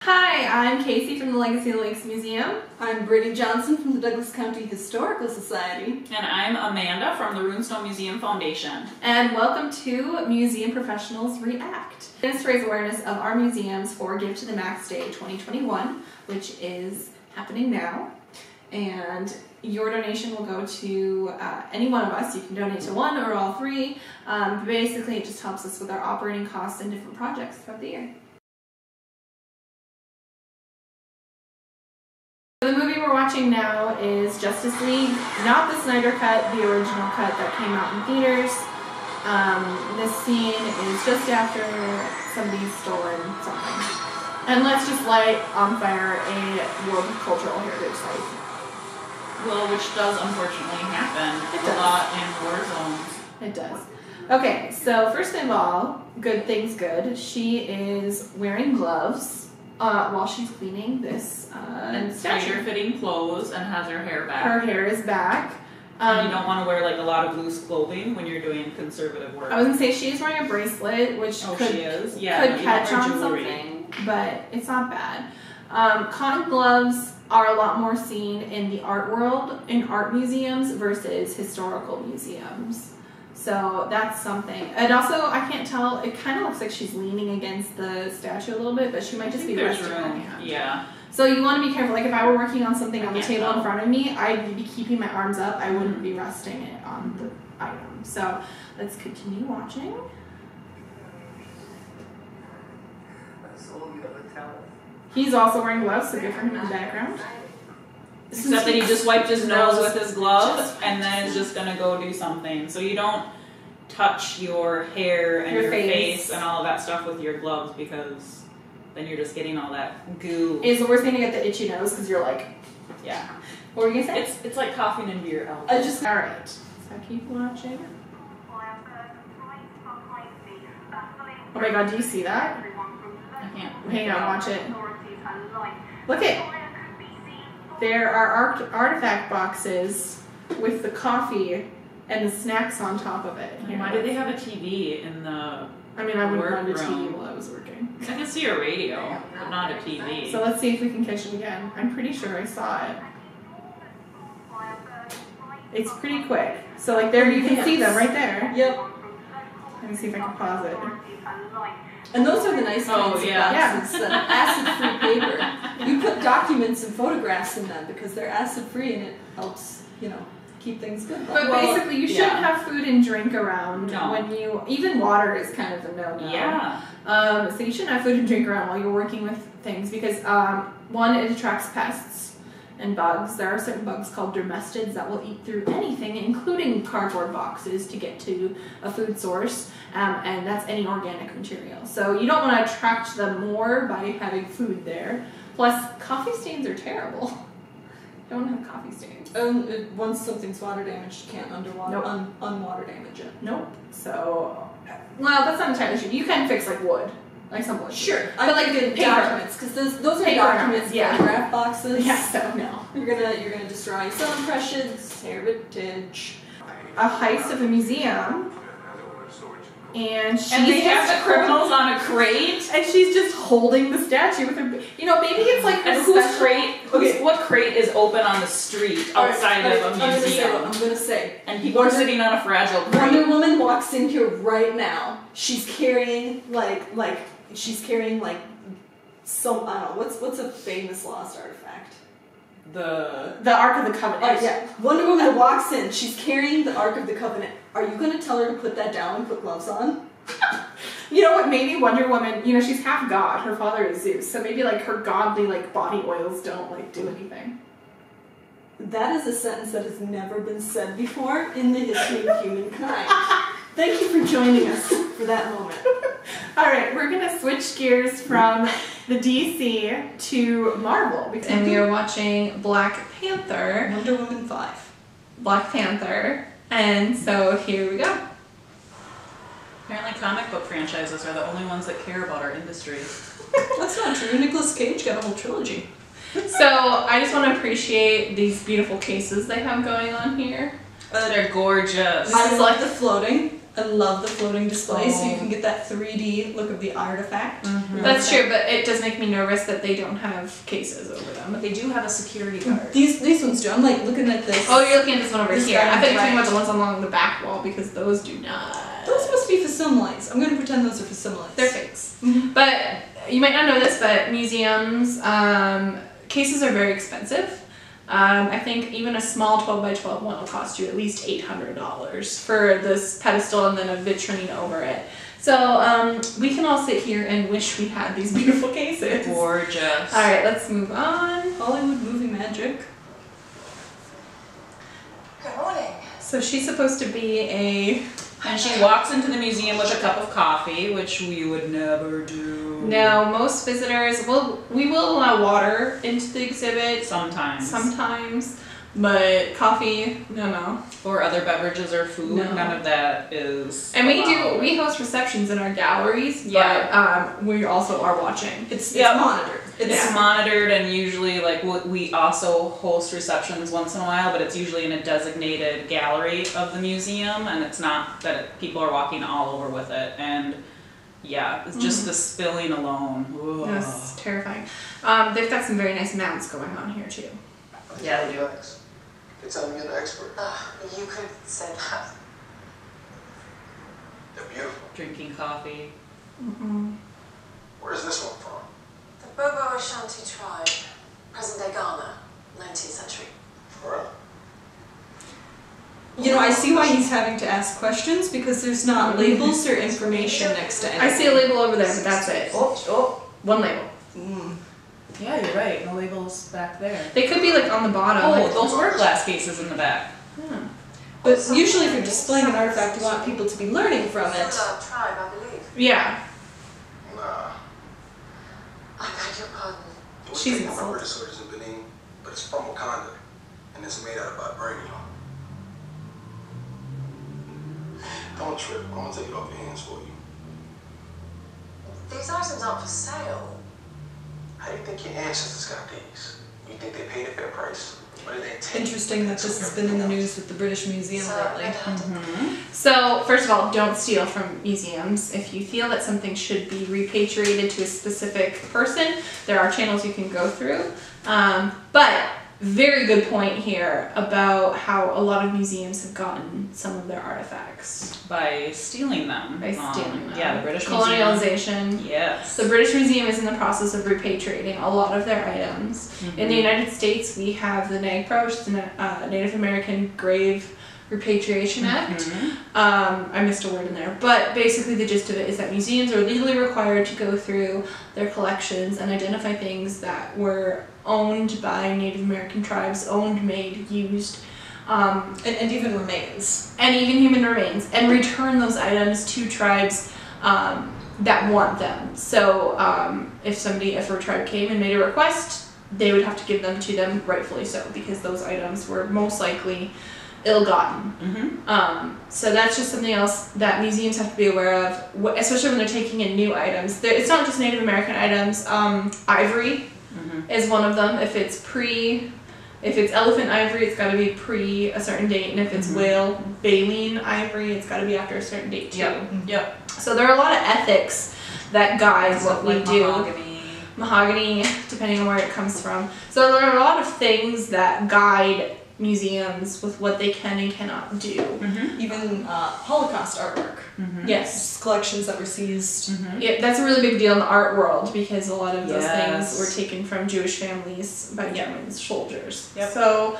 Hi, I'm Casey from the Legacy of the Lakes Museum. I'm Brittany Johnson from the Douglas County Historical Society. And I'm Amanda from the Runestone Museum Foundation. And welcome to Museum Professionals React. This is to raise awareness of our museums for Give to the Max Day 2021, which is happening now. And your donation will go to any one of us. You can donate to one or all three. Basically, it just helps us with our operating costs and different projects throughout the year. The movie we're watching now is Justice League, not the Snyder Cut, the original cut that came out in theaters. This scene is just after somebody's stolen something. And let's just light on fire a World Cultural Heritage Site. Well, which does unfortunately happen a lot in war zones. It does. Okay, so first of all, good thing's good. She is wearing gloves while she's cleaning this and tighter-fitting clothes and has her hair back. Her hair is back. And you don't want to wear like a lot of loose clothing when you're doing conservative work. I was gonna say she's wearing a bracelet, which she is. Yeah, could catch on something, but it's not bad. Cotton gloves are a lot more seen in the art world, in art museums versus historical museums. So that's something. And also, I can't tell, it kind of looks like she's leaning against the statue a little bit, but she might just be resting her hand. Yeah. So you want to be careful. Like if I were working on something on the table in front of me, I'd be keeping my arms up. I wouldn't be resting it on the item. So let's continue watching. He's also wearing gloves, so good for him in the background. Except that he just wiped his nose with his glove and then is just going to go do something. So you don't touch your hair and your face and all of that stuff with your gloves because then you're just getting all that goo. It's the worst thing to get the itchy nose because you're like, yeah. What were you going to say? It's like coughing into your elbow. Alright, so keep watching. Oh my god, do you see that? I can't. Hang on, watch it. Look at there are artifact boxes with the coffee and the snacks on top of it. And why do they have a TV in the I mean, I wouldn't run the room? TV while I was working. I can see a radio, but not a TV. So let's see if we can catch it again. I'm pretty sure I saw it. It's pretty quick. So like there, you can see them right there. Yep. Let me see if I can pause it. And those are the nice kinds of boxes, acid-free paper. You put documents and photographs in them because they're acid-free and it helps, you know, keep things good. But basically, you shouldn't have food and drink around when you, even water is kind of a no-no. Yeah. So you shouldn't have food and drink around while you're working with things because, one, it attracts pests and bugs. There are certain bugs called dermestids that will eat through anything, including cardboard boxes, to get to a food source, and that's any organic material. So you don't want to attract them more by having food there. Plus, coffee stains are terrible. Don't have coffee stains. Once something's water damaged, you can't unwater damage it. Nope. So, well, that's not entirely true. You can fix like wood. Like some wood. Sure. But like the documents, because those are documents, photograph boxes. Yeah, so no. You're gonna destroy cell impressions, heritage. A heist of a museum. And they have the criminals on a crate, and she's just holding the statue with her. You know, maybe it's like and whose crate? What crate is open on the street outside of a museum? I'm gonna say, and people are sitting on a fragile crate. Wonder Woman walks in here right now. She's carrying some, I don't know, what's a famous lost artifact? The Ark of the Covenant. Yeah. Wonder Woman walks in. She's carrying the Ark of the Covenant. Are you going to tell her to put that down and put gloves on? You know what? Maybe Wonder Woman, you know, she's half god. Her father is Zeus. So maybe like her godly like body oils don't like do anything. That is a sentence that has never been said before in the history of humankind. Thank you for joining us for that moment. All right, we're going to switch gears from the DC to Marvel. And we are watching Black Panther. Wonder Woman 5. Black Panther. And so here we go. Apparently comic book franchises are the only ones that care about our industry. That's not true. Nicolas Cage got a whole trilogy. So I just want to appreciate these beautiful cases they have going on here. They're gorgeous. I like the floating. I love the floating display, so you can get that 3D look of the artifact. That's true, but it does make me nervous that they don't have cases over them. But they do have a security guard. These ones do. I'm like looking at this. Oh, you're looking at this one over here. I thought you were talking right. about the ones along the back wall because those do not. Those must be facsimilies. I'm going to pretend those are facsimilies. They're fakes. But you might not know this, but museums, cases are very expensive. I think even a small 12 by 12 one will cost you at least $800 for this pedestal and then a vitrine over it. So we can all sit here and wish we had these beautiful cases. Gorgeous. All right, let's move on. Hollywood movie magic. Good morning. So she's supposed to be a... And she walks into the museum with a cup of coffee, which we would never do. No, most visitors we will allow water into the exhibit sometimes, but coffee, no. Or other beverages or food, none of that is. And we host receptions in our galleries, but we also are watching. It's monitored. It's monitored, and usually we also host receptions once in a while, but it's usually in a designated gallery of the museum, and it's not that people are walking all over with it. And it's just the spilling alone. That's terrifying. They've got some very nice mounts going on here too. Yeah, they do. They tell me you're an expert. You could say that. They're beautiful. Drinking coffee. Where's this one from? The Bobo Ashanti tribe, present-day Ghana, 19th century. For real? You know, I see why he's having to ask questions because there's not labels or information next to anything. I see a label over there, but that's it. One label. Yeah, you're right. No labels back there. They could be on the bottom. Oh, those were glass cases in the back. But usually if you're displaying an artifact, you want people to be learning from it. Similar tribe, I believe. Yeah. Nah. I beg your pardon. It was She's taken from insulted. British soldiers in Benin, but it's from Wakanda, and it's made out of vibranium. Don't trip. I'm gonna take it off your hands for you. These items aren't for sale. How do you think your ancestors got these? You think they paid a fair price? What did they take? Interesting that this has been in the news with the British Museum lately. So, first of all, don't steal from museums. If you feel that something should be repatriated to a specific person, there are channels you can go through. But very good point here about how a lot of museums have gotten some of their artifacts. By stealing them. Yeah, the British Colonialization. Museum. Yes. The British Museum is in the process of repatriating a lot of their items. In the United States, we have the NAGPRA, which is the Native American Grave Repatriation Act. I missed a word in there, but basically the gist of it is that museums are legally required to go through their collections and identify things that were owned by Native American tribes, owned, made, used, And even remains. and even human remains, and return those items to tribes that want them. So if a tribe came and made a request, they would have to give them to them, rightfully so, because those items were most likely ill-gotten. So that's just something else that museums have to be aware of, especially when they're taking in new items. It's not just Native American items. Ivory is one of them. If it's elephant ivory, it's got to be pre a certain date, and if it's whale baleen ivory, it's got to be after a certain date too. Yep. So there are a lot of ethics that guide what we do. Mahogany, depending on where it comes from. So there are a lot of things that guide museums with what they can and cannot do. Even Holocaust artwork. Yes. Collections that were seized. Yeah, that's a really big deal in the art world because a lot of those Yes. things were taken from Jewish families by German soldiers. Yep. So,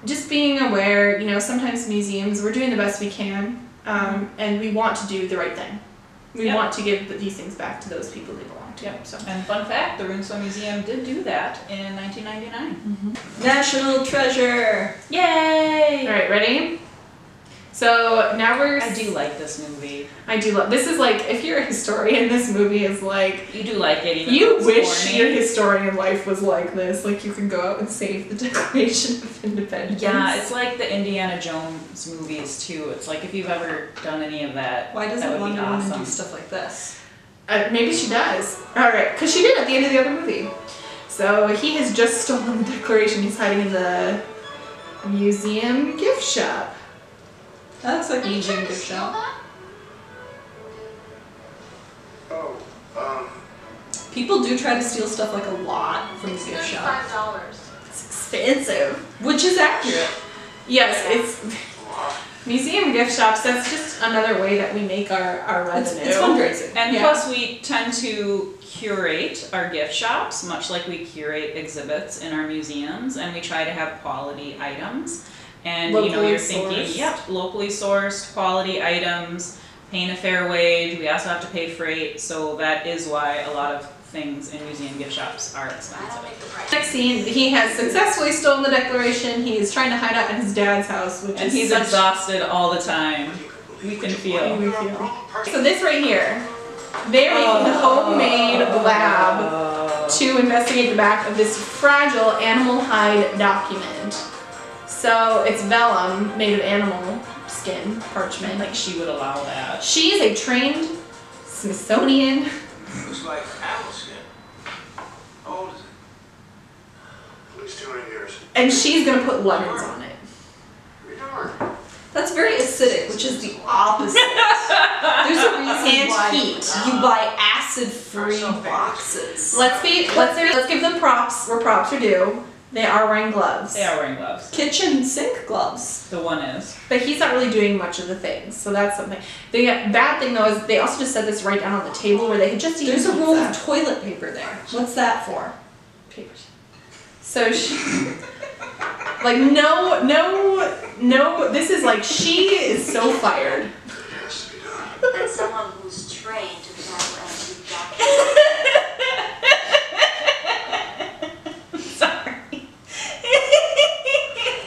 just being aware, sometimes museums, we're doing the best we can, and we want to do the right thing. We want to give these things back to those people they belong to. So. And fun fact, the Runso Museum did do that in 1999. National treasure! Yay! All right, ready? So now I do like this movie. I do love. This is if you're a historian, this movie is You do like it, even you though it's wish corny. your historian life was like this. You can go out and save the Declaration of Independence. Yeah, it's like the Indiana Jones movies too. It's if you've ever done any of that, Why that doesn't would be Wonder Woman awesome. do stuff like this? Maybe she does. All right, because she did at the end of the other movie. So he has just stolen the Declaration. He's hiding in the museum gift shop. That looks like a Are you museum trying to gift steal shop. that? Oh, People do try to steal stuff like a lot from the gift shop. $35. It's expensive. Which is accurate. Yes, it's museum gift shops. That's just another way that we make our revenue. It's fundraising. And Yeah. plus, we tend to curate our gift shops, much like we curate exhibits in our museums, and we try to have quality items. And you know, Locally you're thinking, sourced. yep, locally sourced, quality items, paying a fair wage. We also have to pay freight, so that is why a lot of things in museum gift shops are I don't expensive. make the price. Next scene, he has successfully stolen the Declaration. He is trying to hide out in his dad's house, which And is he's such exhausted all the time. We can feel. we feel. So this right here, very homemade lab to investigate the back of this fragile animal hide document. So it's vellum made of animal skin, parchment. Like she would allow that. She is a trained Smithsonian. looks like animal skin. How old is it? At least 200 years. And she's gonna put lemons on it. Darn. That's very acidic, which is the opposite. There's a reason And why heat. you buy acid-free boxes. Let's give them props where props are due. They are wearing gloves. They are wearing gloves. Kitchen sink gloves. The one is. But he's not really doing much of the things, so that's something. The bad thing though is they also just set this right down on the table where they could just eat There's a pizza. roll of toilet paper there. What's that for? Papers. So she, like no, this is like she is so fired. It has to be done. And someone who's trained to travel and read documents. Sorry.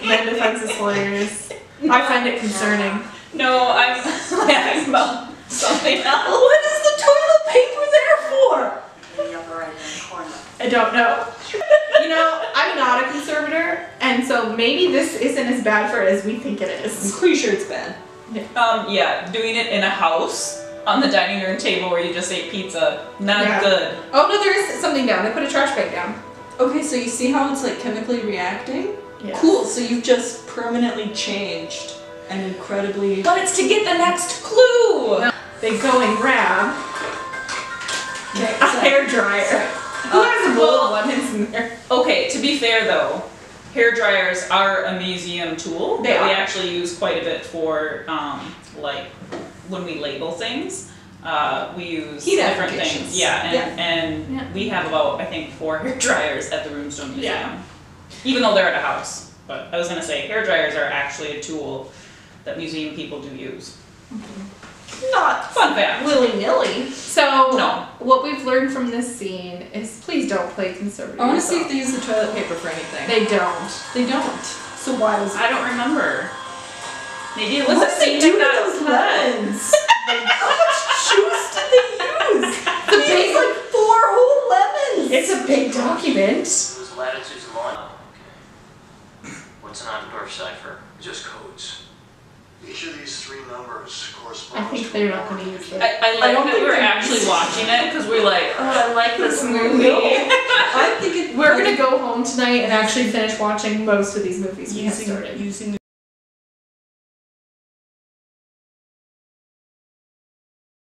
My defense is hilarious. I find it concerning. No, I'm laughing about something else. What is the toilet paper there for? In the upper right-hand corner. I don't know. You know, I'm not a conservator, and so maybe this isn't as bad for it as we think it I'm is. pretty sure it's bad. Yeah, doing it in a house on the dining room table where you just ate pizza, not Yeah. good. Oh no, there is something down. They put a trash bag down. Okay, so you see how it's like chemically reacting? Yeah. Cool, so you've just permanently changed an incredibly... But it's to get the next clue. They go and grab Okay, a hair dryer. Who has a bowl of lemons in there? Okay, to be fair though, hair dryers are a museum tool They that we are. actually use quite a bit for, like when we label things. We use Heat different applications. things. Yeah, and Yeah. we have about I think 4 hair dryers at the Runestone Museum. Yeah. Even though they're at a house. But I was gonna say hair dryers are actually a tool that museum people do use. Not Fun fact. willy-nilly. So No. what we've learned from this scene is please don't play conservative. I want to see if they use the toilet paper for anything. They don't. They don't. So why was I don't remember. Maybe it was What a did they scene do to that those cut. lemons? How much juice did they use? The They big used like 4 whole lemons. It's a big document. Whose latitudes and longitudes? Okay. What's an Ottendorf cipher? Just codes. Each of these 3 numbers I corresponds think to they're a not going to number. use it. I I like don't that think we're they're- actually watching it because we're like, oh, I like this movie. I think it, We're gonna go home tonight and actually finish watching most of these movies we have using started. using